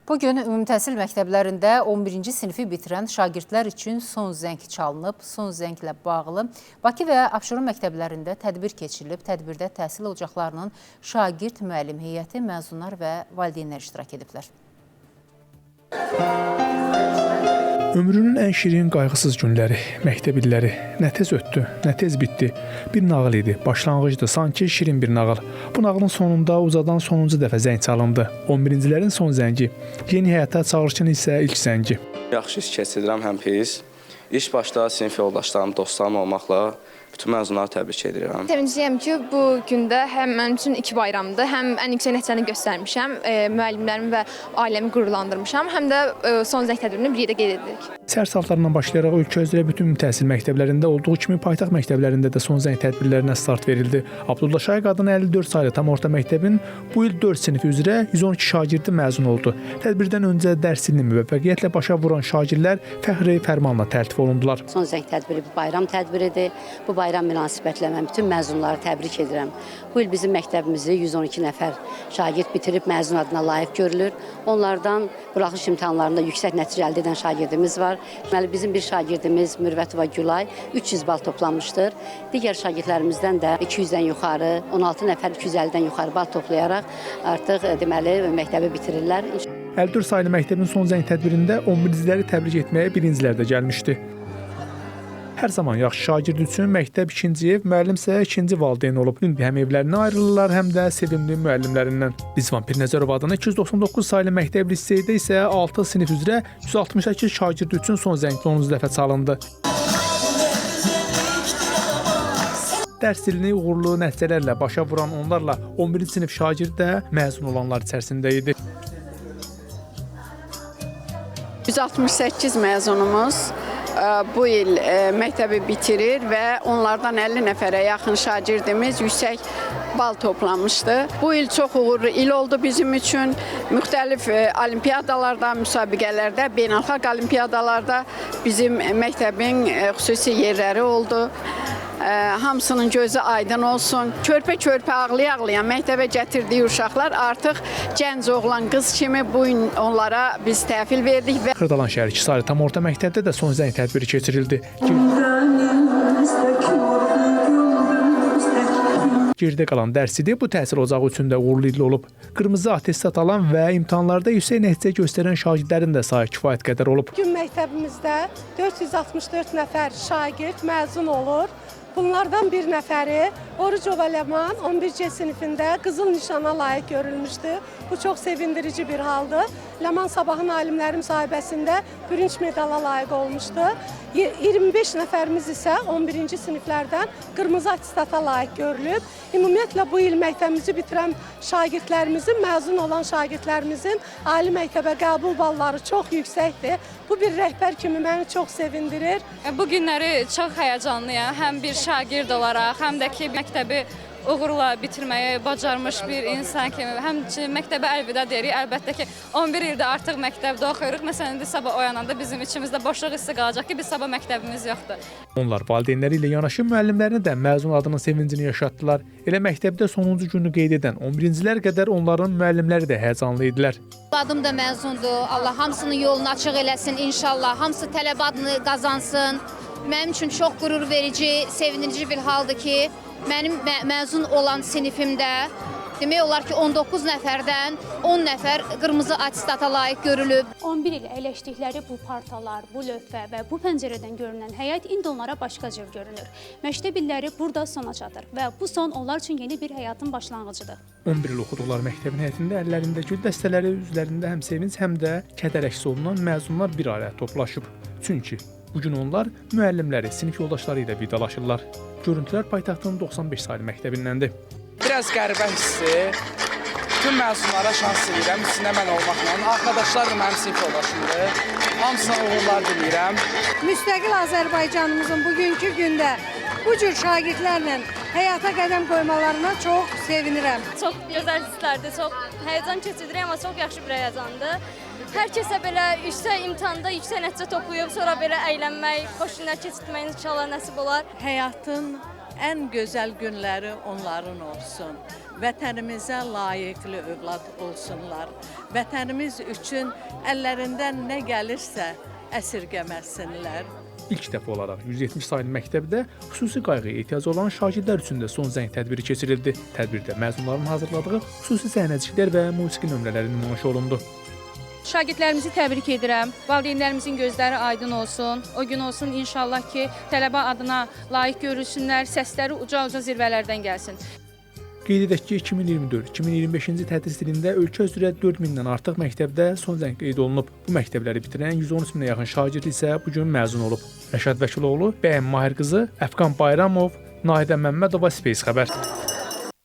Bugün ümumi təhsil məktəblərində 11-ci sinifi bitirən şagirdlər üçün son zəng çalınıb. Son zənglə bağlı Bakı və Abşeron məktəblərində tədbir keçirilib. Tədbirdə təhsil ocaqlarının şagird, müəllim heyəti, məzunlar və valideynlər iştirak ediblər. Ömrünün ən şirin, qayğısız günləri, məktəb illəri nə tez ötdü, nə tez bitdi. Bir nağıl idi, başlanğıcdı, sanki şirin bir nağıl. Bu nağılın sonunda uzadan sonuncu dəfə zəng çalındı. 11-cilərin son zəngi, yeni həyata çağırışın isə ilk zəngi. Yaxşı iş keçirirəm, həm pis. İlk başda sinif yoldaşlarım, dostlarım olmaqla bütün məzunları təbrik edirəm. Sevincliyəm ki, bu gündə həm mənim üçün iki bayramdır, həm ən yüksək nəticəni göstərmişəm, müəllimlərimi və ailəmi qürurlandırmışam, həm də son zəng tədbirini bir yerdə qeyd edirik. Səhər saatlarından başlayaraq ölkə üzrə bütün təhsil məktəblərində olduğu kimi paytaxt məktəblərində də son zəng tədbirlərinə start verildi. Abdullah Şaiq adına 54 saylı tam orta məktəbin bu il 4 sinifi üzrə 112 şagirdi məzun oldu. Tədbirdən öncə dərs ilini müvəffəqiyyətlə başa vuran şagirdlər fəxri fərmanla təltif olundular. Son zəng tədbiri bu bayram tədbiridir. Bu bayram münasibətilə mən bütün məzunları təbrik edirəm. Bu il bizim məktəbimizi 112 nəfər şagird bitirib məzun adına layiq görülür. Onlardan buraxılış imtahanlarında yüksək nəticə əldə edən şagirdimiz var. Deməli, bizim bir şagirdimiz Mürvətova Gülay 300 bal toplanmışdır. Digər şagirdlərimizdən də 200-dən yuxarı, 16 nəfər 250-dən yuxarı bal toplayaraq artıq deməli məktəbi bitirirlər. 54 saylı məktəbin son zəng tədbirində 11-ciləri təbrik etməyə birincilər də gəlmişdi. Hər zaman yaxşı şagird üçün məktəb ikinci ev, müəllim isə ikinci valideyn olub. Həm evlərinə ayrılırlar, həm də sevimli müəllimlərindən. Rizvan Pirnəzərov adına 299 saylı məktəb liseydə isə 6 sinif üzrə 168 şagird üçün son zəng 10-cu dəfə çalındı. Dərs ilini uğurlu nəticələrlə başa vuran onlarla 11-ci sinif şagird də məzun olanlar içərisində idi. 168 məzunumuz bu il məktəbi bitirir və onlardan 50 nəfərə yaxın şagirdimiz yüksək bal toplamışdı. Bu il çox uğurlu il oldu bizim üçün. Müxtəlif olimpiyadalarda, müsabiqələrdə, beynəlxalq olimpiyadalarda bizim məktəbin xüsusi yerləri oldu. Hamısının gözü aydın olsun. Körpə-körpə ağlaya-ağlayan məktəbə gətirdiyi uşaqlar artıq gənc oğlan, qız kimi bu gün onlara biz təhvil verdik. Xırdalan şəhər 2 saylı tam orta məktəbdə də son zəng tədbiri keçirildi. Geridə qalan dərs idi, bu təhsil ocağı üçün də uğurlu il olub. Qırmızı attestat alan və imtahanlarda yüksək nəticə göstərən şagirdlərin də sayı kifayət qədər olub. Bugün məktəbimizdə 464 nəfər şagird məzun olur. Bunlardan bir nəfəri Orucova Ləman 11-ci sinifində qızıl nişana layiq görülmüşdü. Bu çox sevindirici bir haldır. Ləman Sabahın alimləri müsahibəsində bürünc medala layiq olmuşdu. 25 nəfərimiz isə 11-ci siniflərdən qırmızı attestata layiq görülüb. Ümumiyyətlə bu il məktəbimizi bitirən şagirdlərimizin, məzun olan şagirdlərimizin ali məktəbə qəbul balları çox yüksəkdir. Bu bir rəhbər kimi məni çox sevindirir. Bu günləri çox həyəcanlıyam. Həm bir şagird olaraq, həm də ki məktəbi uğurla bitirməyi bacarmış bir insan kimi. Həmçinin məktəbə əlvida deyirik. Əlbəttə ki 11 ildə artıq məktəbdə oxuyuruq. Məsələn, indi sabah oyananda bizim içimizdə boşluq hissi qalacaq ki, biz sabah məktəbimiz yoxdur. Onlar valideynləri ilə yanaşı müəllimlərini də məzun adının sevincini yaşatdılar. Elə məktəbdə sonuncu günü qeyd edən 11-cilər qədər onların müəllimləri də həyəcanlı idilər. Adım da məzundur. Allah hamısının yolunu açıq eləsin inşallah. Hamısı tələbə adını qazansın. Mənim üçün çox qürur verici, sevindirici bir haldır ki, mənim məzun olan sinifimdə demək olar ki 19 nəfərdən 10 nəfər qırmızı attestata layiq görülüb. 11 il əyləşdikləri bu partalar, bu lövhə və bu pəncərədən görünən həyat indi onlara başqa cür görünür. Məktəb illəri burada sona çatır və bu son onlar üçün yeni bir həyatın başlanğıcıdır. 11 il oxuduqları məktəbin həyətində əllərində gül dəstələri, üzlərində həm sevinc, həm də kədər əks olunan məzunlar bir araya toplaşıb. Çünki bugün onlar müəllimləri, sinif yoldaşları ilə vidalaşırlar. Görüntülər paytaxtın 95 saylı məktəbindəndir. Biraz qəribə hissi, bütün məzunlara şans diləyirəm, içində mən olmaqla. Arkadaşlar da mənim sinif yoldaşımdır. Hamısına uğurlar diləyirəm. Müstəqil Azərbaycanımızın bugünkü gündə bu cür şagirdlərlə həyata qədəm qoymalarına çox sevinirəm. Çox gözəl hisslərdir, çox həyəcan keçiririk, amma çox yaxşı bir həyəcandır. Hər kəsə belə yüksək imtahanda yüksək nəticə toplayıb, sonra belə əylənmək, xoş günlər keçirmək inşallah nəsib olar. Həyatın ən gözəl günləri onların olsun. vətənimizə layiqli övlad olsunlar. Vətənimiz üçün əllərindən nə gəlirsə əsirgəməsinlər. İlk dəfə olaraq 170 saylı məktəbdə xüsusi qayğıya ehtiyacı olan şagirdlər üçün də son zəng tədbiri keçirildi. Tədbirdə məzunların hazırladığı xüsusi səhnəciklər və musiqi nömrələri nümayiş olundu. Şagirdlərimizi təbrik edirəm. Valideynlərimizin gözləri aydın olsun. O gün olsun inşallah ki, tələbə adına layiq görülsünlər, səsləri uca-uca zirvələrdən gəlsin. Qeyd edək ki, 2024-2025-ci tədris ilində ölkə üzrə 4000-dən artıq məktəbdə son zəng qeyd olunub. Bu məktəbləri bitirən 113 minə yaxın şagird isə bu gün məzun olub. Rəşad Vəkiloğlu, Bəyəm Mahir qızı, Əfqan Bayramov, Nahidə Məmmədova, Space xəbər.